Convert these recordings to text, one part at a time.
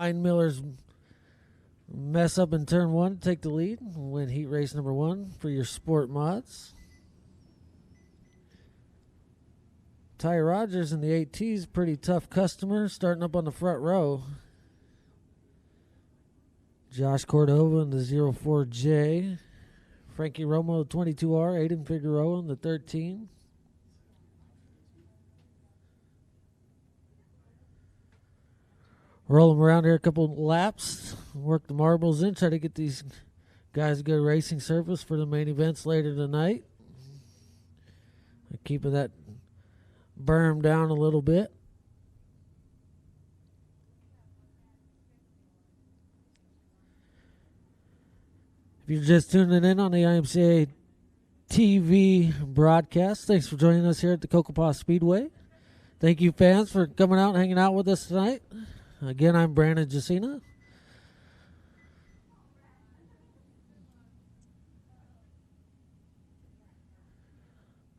Ryan Miller's mess up in turn one to take the lead. Win heat race number 1 for your sport mods. Ty Rogers in the 8Ts, pretty tough customer, starting up on the front row. Josh Cordova in the 04J. Frankie Romo, the 22R. Aiden Figueroa in the 13. Roll them around here a couple laps. Work the marbles in. Try to get these guys a good racing surface for the main events later tonight. Keeping that berm down a little bit. If you're just tuning in on the IMCA TV broadcast, thanks for joining us here at the Cocopah Speedway. Thank you, fans, for coming out and hanging out with us tonight. Again, I'm Brandon Jacina.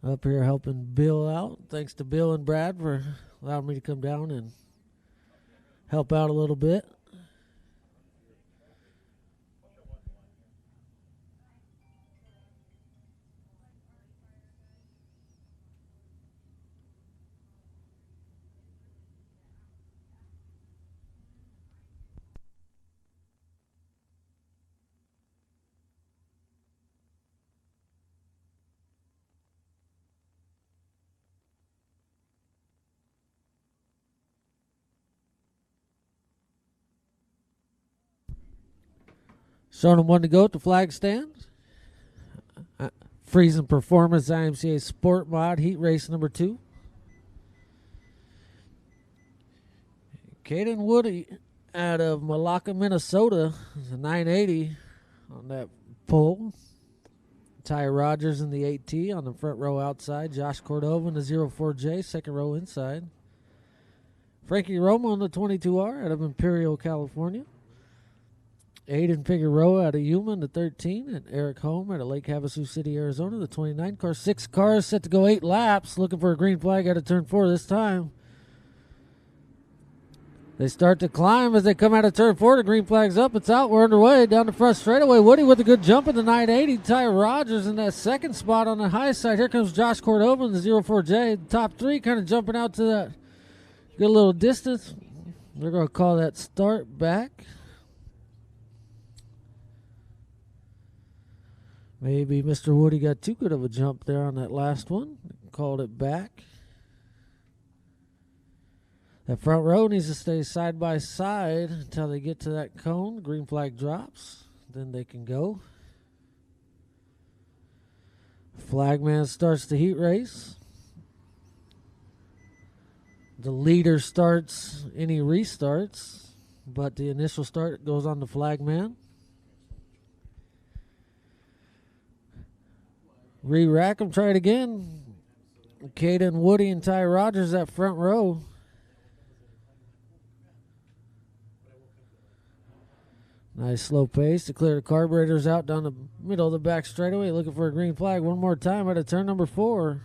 Up here helping Bill out. Thanks to Bill and Brad for allowing me to come down and help out a little bit. Showing them when to go at the flag stand. Freezing Performance IMCA Sport Mod Heat Race number 2. Caden Woody out of Malacca, Minnesota. Is a 980 on that pole. Ty Rogers in the 8T on the front row outside. Josh Cordova in the 04J, second row inside. Frankie Romo in the 22R out of Imperial, California. Aiden Figueroa out of Yuma in the 13, and Eric Holm out of Lake Havasu City, Arizona, the 29 car. 6 cars set to go 8 laps, looking for a green flag out of turn 4 this time. They start to climb as they come out of turn 4. The green flag's up. It's out. We're underway down the front straightaway. Woody with a good jump in the 980. Ty Rogers in that second spot on the high side. Here comes Josh Cordova in the 04J. The top 3 kind of jumping out to that good little distance. They're going to call that start back. Maybe Mr. Woody got too good of a jump there on that last one. Called it back. That front row needs to stay side by side until they get to that cone. Green flag drops. Then they can go. Flagman starts the heat race. The leader starts any restarts, but the initial start goes on the flagman. Re-rack them, try it again. Caden Woody and Ty Rogers, that front row. Nice slow pace to clear the carburetors out down the middle of the back straightaway. Looking for a green flag one more time out of turn number 4.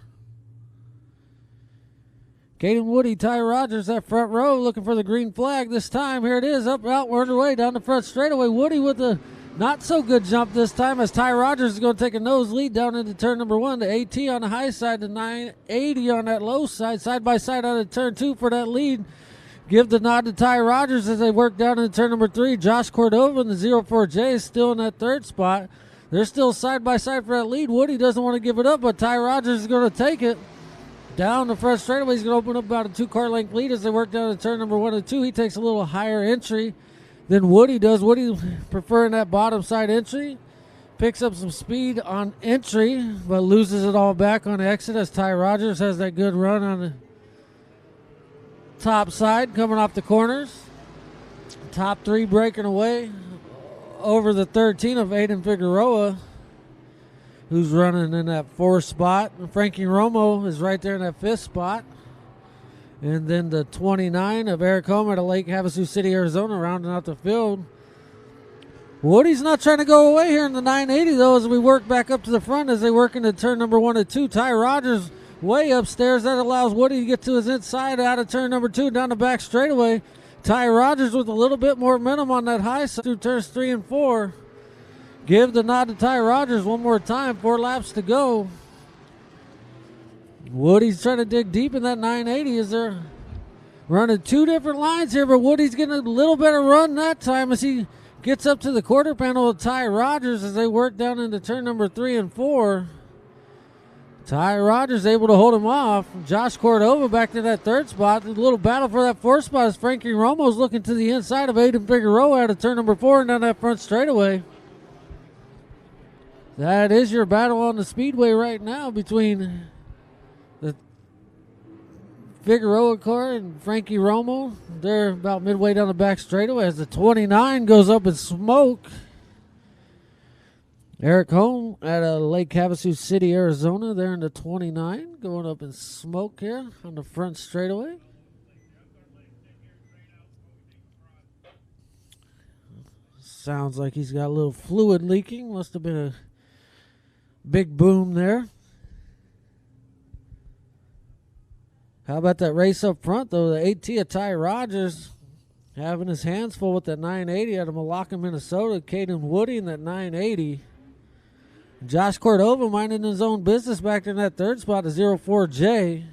Caden Woody, Ty Rogers, that front row, looking for the green flag this time. Here it is, up, out, we're underway down the front straightaway. Woody with the not so good jump this time as Ty Rogers is going to take a nose lead down into turn number 1. The AT on the high side, the 980 on that low side by side out of turn 2 for that lead. Give the nod to Ty Rogers as they work down into turn number 3. Josh Cordova in the 04J is still in that third spot. They're still side by side for that lead. Woody doesn't want to give it up, but Ty Rogers is going to take it. Down the front straightaway, he's going to open up about a 2-car length lead as they work down to turn number 1 and 2. He takes a little higher entry than Woody does. Woody preferring that bottom side entry. Picks up some speed on entry, but loses it all back on exit as Ty Rogers has that good run on the top side coming off the corners. Top 3 breaking away over the 13 of Aiden Figueroa, who's running in that 4th spot. And Frankie Romo is right there in that 5th spot. And then the 29 of Eric Holm out of Lake Havasu City, Arizona, rounding out the field. Woody's not trying to go away here in the 980, though, as we work back up to the front as they work into turn number 1 and 2. Ty Rogers way upstairs. That allows Woody to get to his inside out of turn number 2 down the back straightaway. Ty Rogers with a little bit more momentum on that high side through turns 3 and 4. Give the nod to Ty Rogers one more time. 4 laps to go. Woody's trying to dig deep in that 980 as they're running 2 different lines here, but Woody's getting a little better run that time as he gets up to the quarter panel with Ty Rogers as they work down into turn number 3 and 4. Ty Rogers able to hold him off. Josh Cordova back to that 3rd spot. A little battle for that 4th spot as Frankie Romo's looking to the inside of Aiden Figueroa out of turn number 4 and down that front straightaway. That is your battle on the speedway right now between the Figueroa car and Frankie Romo. They're about midway down the back straightaway as the 29 goes up in smoke. Eric Holm out of Lake Havasu City, Arizona. They're in the 29 going up in smoke here on the front straightaway. Sounds like he's got a little fluid leaking. Must have been a big boom there. How about that race up front, though? The AT of Ty Rogers having his hands full with that 980 out of Malacca, Minnesota. Caden Woody in that 980. Josh Cordova minding his own business back in that 3rd spot, the 04J.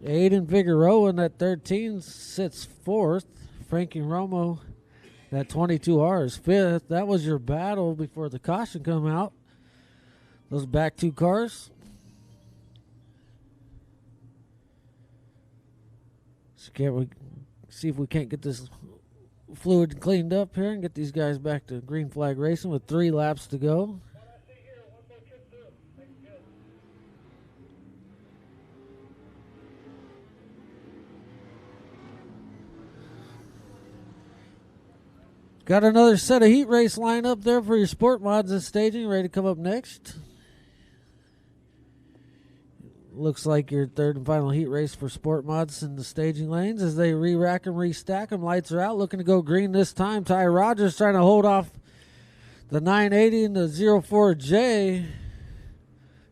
Aiden Figueroa in that 13 sits 4th. Frankie Romo, that 22R is 5th. That was your battle before the caution come out. Those back 2 cars. So can't we see if we can't get this fluid cleaned up here and get these guys back to green flag racing with 3 laps to go. Got another set of heat race lined up there for your sport mods and staging ready to come up next. Looks like your 3rd and final heat race for sport mods in the staging lanes as they re-rack and restack them. Lights are out, looking to go green this time. Ty Rogers trying to hold off the 980 and the 04J.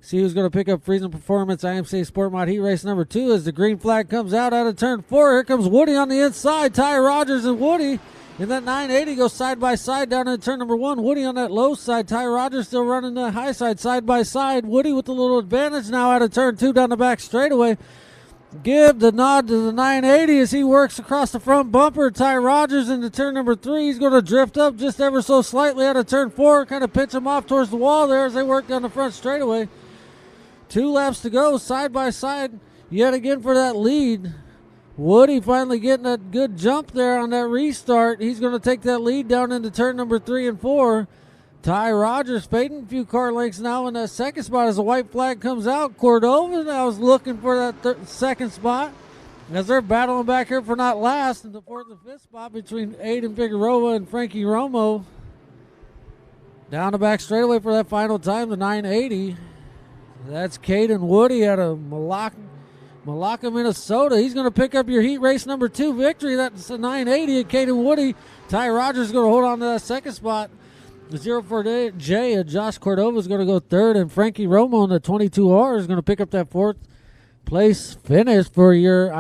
See who's going to pick up Freezing Performance IMCA Sport Mod Heat Race number 2 as the green flag comes out of turn 4. Here comes Woody on the inside. Ty Rogers and Woody. And that 980 goes side by side down in turn number 1. Woody on that low side. Ty Rogers still running the high side by side. Woody with a little advantage now out of turn 2 down the back straightaway. Give the nod to the 980 as he works across the front bumper. Ty Rogers into turn number 3. He's going to drift up just ever so slightly out of turn 4. Kind of pinch him off towards the wall there as they work down the front straightaway. 2 laps to go side by side yet again for that lead. Woody finally getting a good jump there on that restart. He's going to take that lead down into turn number 3 and 4. Ty Rogers fading a few car lengths now in that 2nd spot as the white flag comes out. Cordova now is looking for that 2nd spot as they're battling back here for not last in the 4th and 5th spot between Aiden Figueroa and Frankie Romo. Down the back straightaway for that final time, the 980. That's Caden Woody out of Malacca, Minnesota. He's going to pick up your heat race number 2 victory. That's the 980 at Caden Woody. Ty Rogers is going to hold on to that 2nd spot. The 04J and Josh Cordova is going to go 3rd, and Frankie Romo in the 22R is going to pick up that 4th place finish for your